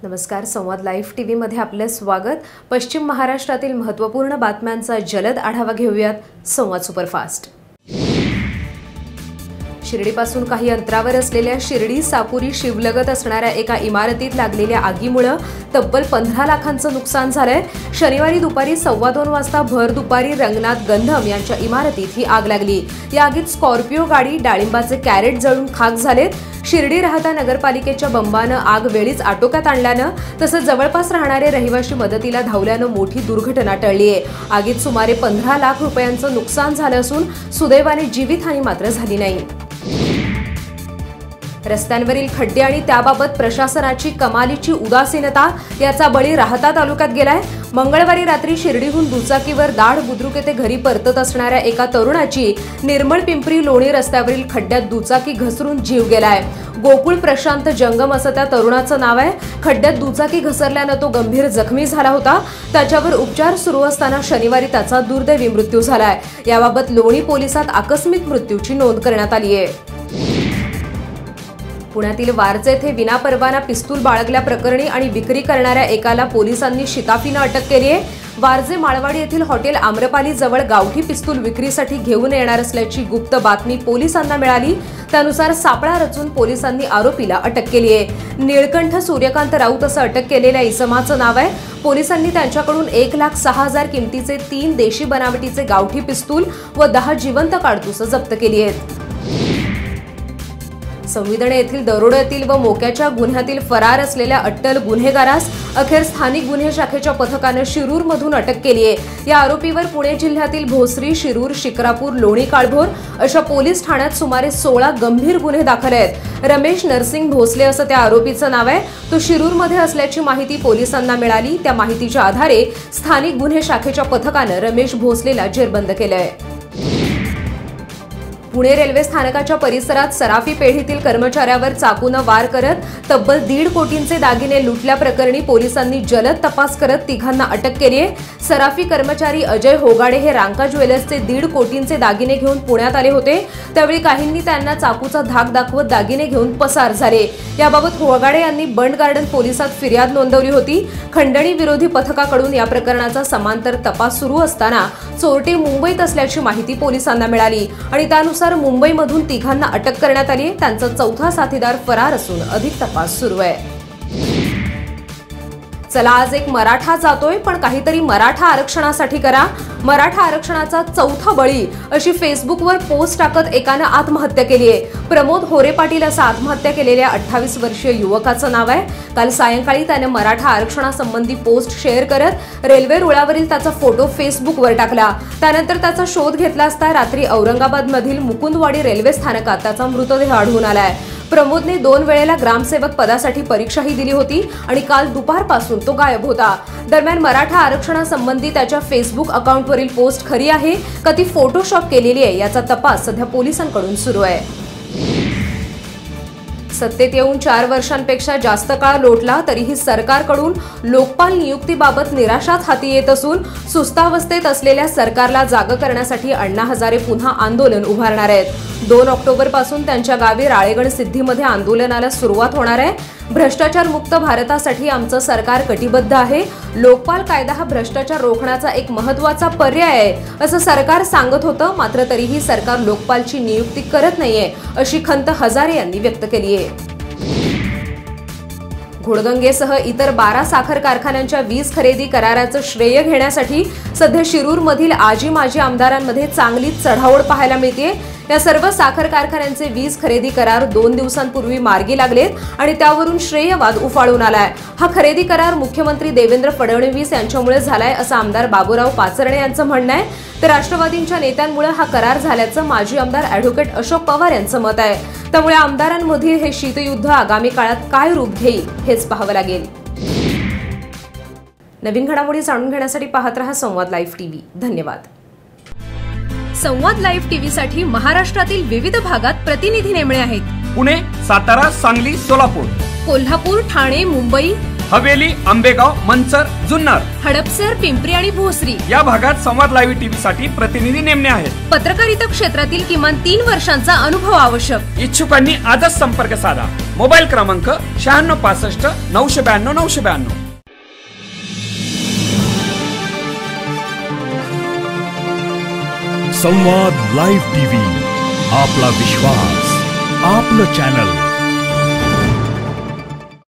नमस्कार, संवाद live TV मध्ये आपले स्वागत। पश्चिम महाराष्ट्रातील महत्त्वपूर्ण बातम्यांचा जलद आढावा घेऊयात संवाद सुपरफास्ट। शिर्डीपासून काही अंतरावर असलेल्या शिर्डी सापुरी शिवलगत असणाऱ्या एका इमारतीत लागलेल्या आगीमुळे तब्बल 15 लाखांचं नुकसान झालंय। शनिवारी दुपारी 2:15 वाजता भर दुपारी रंगनाथ गंधम यांच्या इमारतीत ही आग लागली। या आगीत स्कॉर्पिओ गाडी, डाळिंबाचे कॅरेट जळून खाक झालेत। शिर्डी राहता नगरपालिकेच्या बंबानं आग वेळीच आटोक्यात आणल्यानं तसंच जवळपास राहणारे रहिवासी मदतीला धावल्यानं मोठी दुर्घटना टळली आहे। आगीत सुमारे 15 लाख रुपयांचं नुकसान झालं असून सुदैवाने जीवितहानी मात्र झाली नाही। रस्त्यांवरील खड्डे आणि त्याबाबत प्रशासनाची कमालीची उदासीनता याचा बळी राहता तालुक्यात गेलाय। मंगळवारी रात्री शिर्डीहून दुचाकीवर दाढ बुद्रुक येथे घरी परतत असणाऱ्या एका तरुणाची निर्मळ पिंपरी लोणी रस्त्यावरील खड्ड्यात दुचाकी घसरून जीव गेलाय। गोकुळ प्रशांत जंगम असं त्या तरुणाचं नाव आहे। खड्ड्यात दुचाकी घसरल्यानं तो गंभीर जखमी झाला होता। त्याच्यावर उपचार सुरू असताना शनिवारी त्याचा दुर्दैवी मृत्यू झालाय। याबाबत लोणी पोलिसात आकस्मिक मृत्यूची नोंद करण्यात आली आहे। पुण्यातील वारजे येथे विनापरवाना पिस्तूल बाळगल्याप्रकरणी आणि विक्री करणाऱ्या एकाला पोलिसांनी शिताफीने अटक केली आहे। वारजे माळवाडी येथील हॉटेल आम्रपाली जवळ गावठी पिस्तूल विक्रीसाठी घेऊन येणार असल्याची गुप्त बातमी पोलिसांना मिळाली। त्यानुसार सापळा रचून पोलिसांनी आरोपीला अटक केली आहे। निळकंठ सूर्यकांत राऊत असं अटक केलेल्या इसमाचं नाव आहे। पोलिसांनी त्यांच्याकडून 1,06,000 किमतीचे 3 देशी बनावटीचे गावठी पिस्तूल व 10 जिवंत काडतुसं जप्त केली आहेत। संविधाने येथील दरोड्यातील व मोक्याच्या गुन्ह्यातील फरार असलेल्या अट्टल गुन्हेगारास अखेर स्थानिक गुन्हे शाखेच्या पथकाने शिरूरमधून अटक केली आहे। या आरोपीवर पुणे जिल्ह्यातील भोसरी, शिरूर, शिक्रापूर, लोणी काळभोर अशा पोलीस ठाण्यात सुमारे 16 गंभीर गुन्हे दाखल आहेत। रमेश नरसिंग भोसले असं त्या आरोपीचं नाव आहे। तो शिरूरमध्ये असल्याची माहिती पोलिसांना मिळाली। त्या माहितीच्या आधारे स्थानिक गुन्हे शाखेच्या पथकाने रमेश भोसलेला जेरबंद केलंय। पुणे रेल्वे स्थानकाच्या परिसरात सराफी पेढीतील कर्मचाऱ्यावर चाकूने वार करत तब्बल 1.5 कोटींचे दागिने लुटल्याप्रकरणी पोलिसांनी जलद तपास करत तिघांना अटक केली आहे। सराफी कर्मचारी अजय होगाडे हे रांका ज्वेलर्सचे 1.5 कोटींचे दागिने घेऊन पुण्यात आले होते। त्यावेळी काहींनी त्यांना चाकूचा धाक दाखवत दागिने घेऊन पसार झाले। याबाबत होगाडे यांनी बंड गार्डन पोलिसात फिर्याद नोंदवली होती। खंडणी विरोधी पथकाकडून या प्रकरणाचा समांतर तपास सुरू असताना चोरटे मुंबईत असल्याची माहिती पोलिसांना मिळाली आणि त्यानुसार मुंबईमधून तिघांना अटक करण्यात आली। त्यांचा चौथा साथीदार फरार असून अधिक तपास सुरू आहे। चला, आज एक मराठा जातोय पण काहीतरी मराठा आरक्षणासाठी करा। मराठा आरक्षणाचा चौथा बळी अशी फेसबुकवर पोस्ट टाकत एकाने आत्महत्या केली आहे। प्रमोद होरे पाटील असं आत्महत्या केलेल्या 28 वर्षीय युवकाचं नाव आहे। काल सायंकाळी त्याने मराठा आरक्षणासंबंधी पोस्ट शेअर करत रेल्वे रुळावरील त्याचा फोटो फेसबुकवर टाकला। त्यानंतर त्याचा शोध घेतला असता रात्री औरंगाबादमधील मुकुंदवाडी रेल्वे स्थानकात त्याचा मृतदेह आढळून आलाय। प्रमोदने 2 वेळेला ग्रामसेवक पदासाठी परीक्षाही दिली होती आणि काल दुपारपासून तो गायब होता। दरम्यान मराठा आरक्षणासंबंधी त्याच्या फेसबुक अकाउंटवरील पोस्ट खरी आहे का ती फोटोशॉप केलेली आहे याचा तपास सध्या पोलिसांकडून सुरू आहे। सत्तेत येऊन 4 वर्षांपेक्षा जास्त काळ लोटला तरीही सरकारकडून लोकपाल नियुक्तीबाबत निराशाच हाती येत असून सुस्तावस्थेत असलेल्या सरकारला जागं करण्यासाठी अण्णा हजारे पुन्हा आंदोलन उभारणार आहेत। 2 ऑक्टोबर पासून त्यांच्या गावी राळेगण सिद्धीमध्ये आंदोलनाला सुरुवात होणार आहे। भ्रष्टाचार मुक्त भारतासाठी आमचं सरकार कटिबद्ध आहे। लोकपाल कायदा हा भ्रष्टाचार रोखण्याचा एक महत्त्वाचा पर्याय आहे असं सरकार सांगत होतं। मात्र तरीही सरकार लोकपालची नियुक्ती करत नाहीये अशी खंत हजारे यांनी व्यक्त केली आहे। घोडगंगेसह इतर 12 साखर कारखान्यांच्या वीज खरेदी कराराचं श्रेय घेण्यासाठी सध्या शिरूरमधील आजी माजी आमदारांमध्ये चांगलीच चढाओढ पाहायला मिळते। या सर्व साखर कारखान्यांचे वीज खरेदी करार 2 दिवसांपूर्वी मार्गी लागलेत आणि त्यावरून श्रेयवाद उफाळून आलाय। हा खरेदी करार मुख्यमंत्री देवेंद्र फडणवीस यांच्यामुळे झालाय असं आमदार बाबूराव पाचरणे यांचं म्हणणं आहे। तर राष्ट्रवादीच्या नेत्यांमुळे हा करार झाल्याचं माजी आमदार ॲडव्होकेट अशोक पवार यांचं मत आहे। त्यामुळे आमदारांमधील हे शीतयुद्ध आगामी काळात काय रूप घेईल हेच पाहावं लागेल। नवीन घडामोडी जाणून घेण्यासाठी पाहत रहा संवाद लाईव्ह टीव्ही। धन्यवाद। संवाद लाईव्ह टीव्ही साठी महाराष्ट्रातील विविध भागात प्रतिनिधी नेमले आहेत। पुणे, सातारा, सांगली, सोलापूर, कोल्हापूर, ठाणे, मुंबई, हवेली, आंबेगाव, मंचर, जुन्नर, हडपसर, पिंपरी आणि भोसरी या भागात संवाद लाईव्ह टीव्ही साठी प्रतिनिधी नेमणे आहेत. पत्रकारिता क्षेत्रातील किमान 3 वर्षांचा अनुभव आवश्यक. इच्छुकांनी आजच संपर्क साधा. मोबाईल क्रमांक 9665 992 992. संवाद लाईव्ह टीव्ही, आपला विश्वास, आपलं चॅनल.